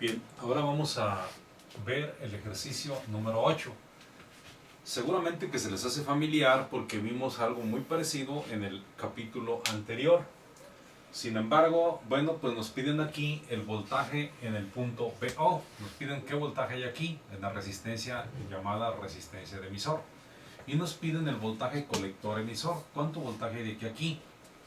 Bien, ahora vamos a ver el ejercicio número 8. Seguramente que se les hace familiar porque vimos algo muy parecido en el capítulo anterior. Sin embargo, bueno, pues nos piden aquí el voltaje en el punto BO. Nos piden qué voltaje hay aquí en la resistencia llamada resistencia de emisor. Y nos piden el voltaje colector emisor. ¿Cuánto voltaje hay de aquí a aquí?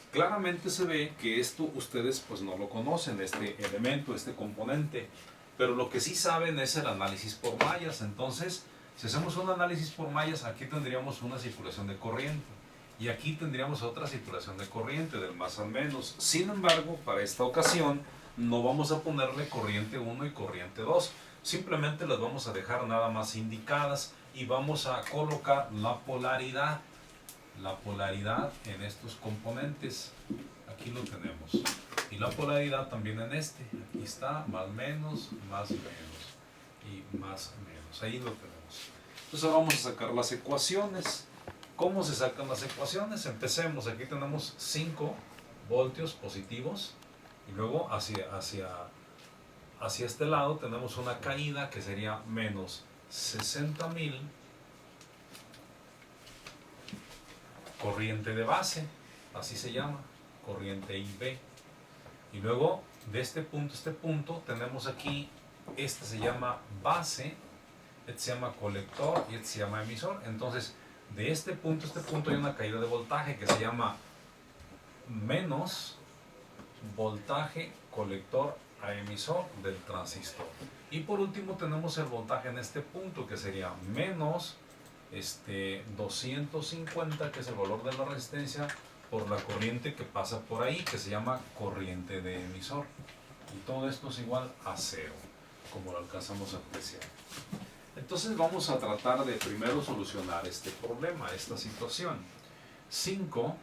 Claramente se ve que esto ustedes pues no lo conocen, este elemento, este componente. Pero lo que sí saben es el análisis por mallas. Entonces, si hacemos un análisis por mallas, aquí tendríamos una circulación de corriente. Y aquí tendríamos otra circulación de corriente, del más al menos. Sin embargo, para esta ocasión, no vamos a ponerle corriente 1 y corriente 2. Simplemente las vamos a dejar nada más indicadas y vamos a colocar la polaridad en estos componentes. Aquí lo tenemos. Y la polaridad también en este. Aquí está, más menos, y más menos. Ahí lo tenemos. Entonces ahora vamos a sacar las ecuaciones. ¿Cómo se sacan las ecuaciones? Empecemos. Aquí tenemos 5 voltios positivos. Y luego hacia este lado tenemos una caída que sería menos 60.000 corriente de base, así se llama, corriente IB. Y luego de este punto a este punto tenemos aquí, este se llama base, este se llama colector y este se llama emisor. Entonces de este punto a este punto hay una caída de voltaje que se llama menos voltaje colector a emisor del transistor. Y por último tenemos el voltaje en este punto que sería menos 250, que es el valor de la resistencia, por la corriente que pasa por ahí, que se llama corriente de emisor. Y todo esto es igual a 0, como lo alcanzamos a apreciar. Entonces vamos a tratar de primero solucionar este problema, esta situación. 5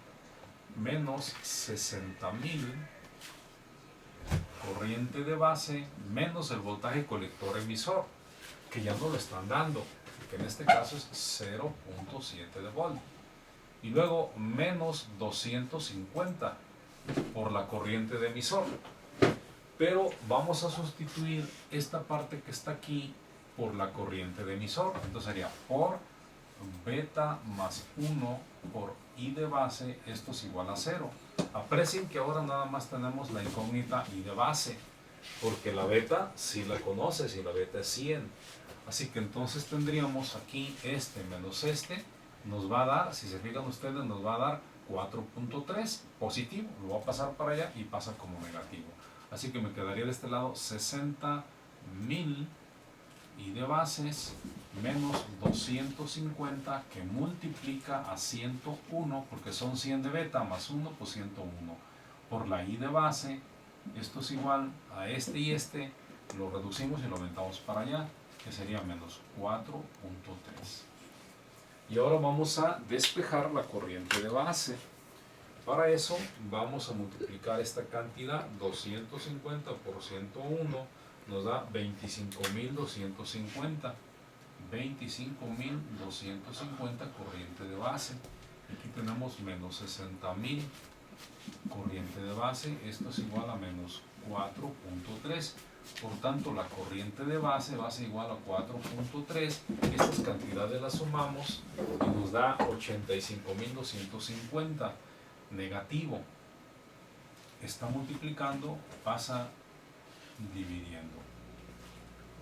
menos 60.000 corriente de base menos el voltaje colector emisor, que ya no lo están dando, que en este caso es 0.7 de volt. Y luego menos 250 por la corriente de emisor. Pero vamos a sustituir esta parte que está aquí por la corriente de emisor. Entonces sería por beta más 1 por I de base, esto es igual a 0. Aprecien que ahora nada más tenemos la incógnita I de base, porque la beta sí la conoces y la beta es 100. Así que entonces tendríamos aquí este menos este, nos va a dar, si se fijan ustedes, nos va a dar 4.3 positivo, lo va a pasar para allá y pasa como negativo. Así que me quedaría de este lado 60.000 I de bases menos 250 que multiplica a 101, porque son 100 de beta más 1, pues 101 por la I de base. Esto es igual a este y este, lo reducimos y lo aumentamos para allá, que sería menos 4.3. Y ahora vamos a despejar la corriente de base. Para eso vamos a multiplicar esta cantidad, 250 por 101, nos da 25.250. 25.250 corriente de base. Aquí tenemos menos 60.000 corriente de base. Esto es igual a menos 4.3. Por tanto, la corriente de base va a ser igual a 4.3. Estas cantidades las sumamos y nos da 85.250 negativo. Está multiplicando, pasa dividiendo.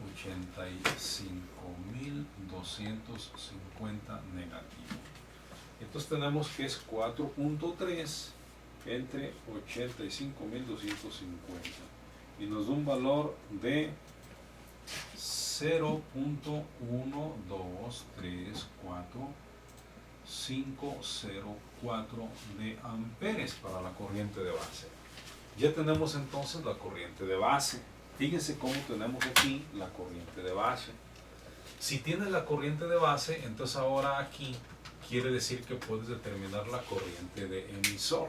85.250 negativo. Entonces tenemos que es 4.3 entre 85.250 y nos da un valor de 0.1234504 de amperes para la corriente de base. Ya tenemos entonces la corriente de base. Fíjense cómo tenemos aquí la corriente de base. Si tienes la corriente de base, entonces ahora aquí quiere decir que puedes determinar la corriente de emisor.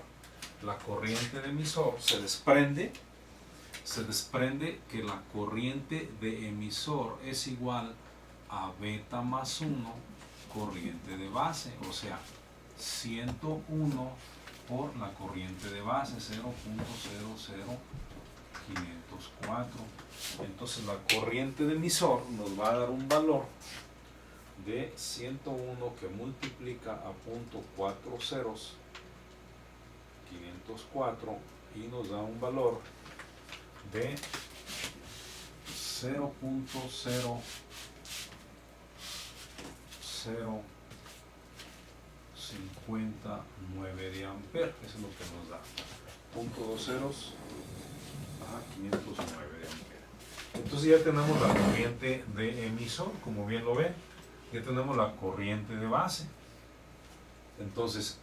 La corriente de emisor se desprende que la corriente de emisor es igual a beta más 1 corriente de base, o sea, 101 por la corriente de base, 0.00504. Entonces la corriente de emisor nos va a dar un valor de 101 que multiplica a punto 4 ceros, 504, y nos da un valor de 0.0059 de amper. Eso es lo que nos da. Punto 2 ceros a 509 de amper. Entonces ya tenemos la corriente de emisor, como bien lo ven. Ya tenemos la corriente de base. Entonces,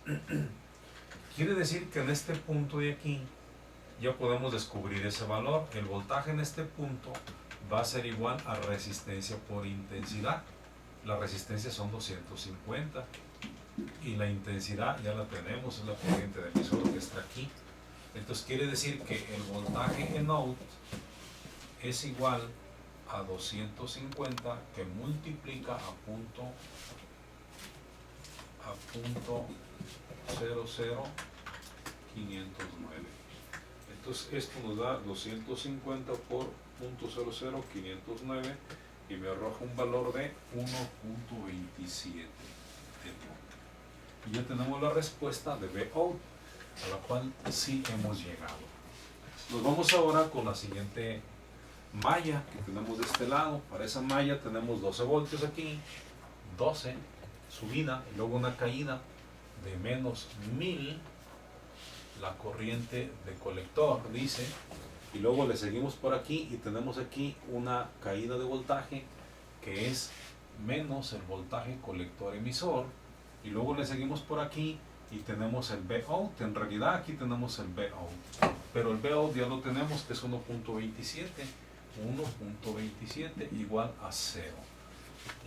quiere decir que en este punto de aquí ya podemos descubrir ese valor. El voltaje en este punto va a ser igual a resistencia por intensidad. La resistencia son 250 y la intensidad ya la tenemos, es la corriente de emisor que está aquí. Entonces quiere decir que el voltaje en out es igual a 250 que multiplica a punto 00509. Entonces esto nos da 250 por punto 00509 y me arroja un valor de 1.27. Y ya tenemos la respuesta de Vout, a la cual sí hemos llegado. Nos vamos ahora con la siguiente malla que tenemos de este lado. Para esa malla tenemos 12 voltios aquí, 12 subida y luego una caída de menos 1000, la corriente de colector dice, y luego le seguimos por aquí y tenemos aquí una caída de voltaje que es menos el voltaje colector emisor, y luego le seguimos por aquí y tenemos el Vout. En realidad aquí tenemos el Vout, pero el Vout ya lo tenemos, que es 1.27 igual a 0.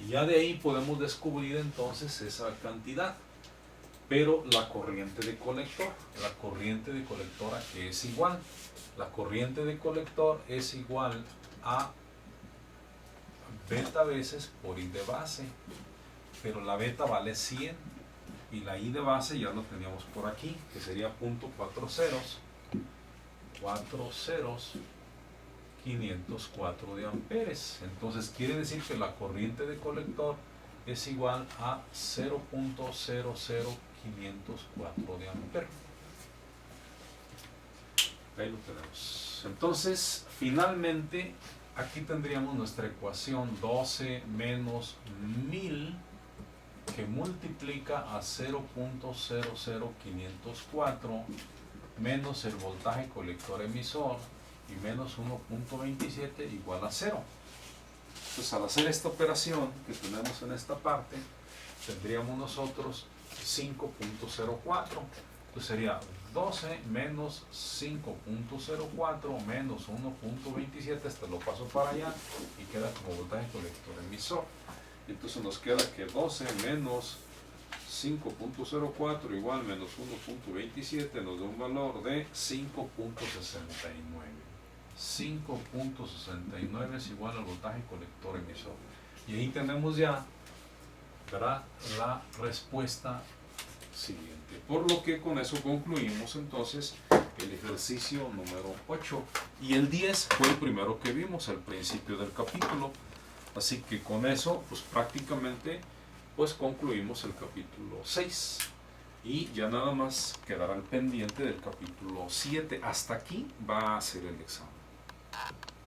Y ya de ahí podemos descubrir entonces esa cantidad. Pero la corriente de colector, ¿a qué es igual? La corriente de colector es igual a beta veces por I de base, pero la beta vale 100 y la I de base ya lo teníamos por aquí, que sería punto 4 ceros, 504 de amperes. Entonces quiere decir que la corriente de colector es igual a 0.00504 de amperes. Ahí lo tenemos. Entonces, finalmente, aquí tendríamos nuestra ecuación 12 menos 1000 que multiplica a 0.00504 menos el voltaje colector emisor y menos 1.27 igual a 0. Entonces, al hacer esta operación que tenemos en esta parte, tendríamos nosotros 5.04. Entonces sería 12 menos 5.04 menos 1.27, este lo paso para allá y queda como voltaje colector emisor. Entonces nos queda que 12 menos 5.04 igual menos 1.27 nos da un valor de 5.69. 5.69 es igual al voltaje colector emisor. Y ahí tenemos ya, ¿verdad?, la respuesta siguiente. Por lo que con eso concluimos entonces el ejercicio número 8. Y el 10 fue el primero que vimos al principio del capítulo. Así que con eso, pues prácticamente, pues concluimos el capítulo 6. Y ya nada más quedará al pendiente del capítulo 7. Hasta aquí va a ser el examen.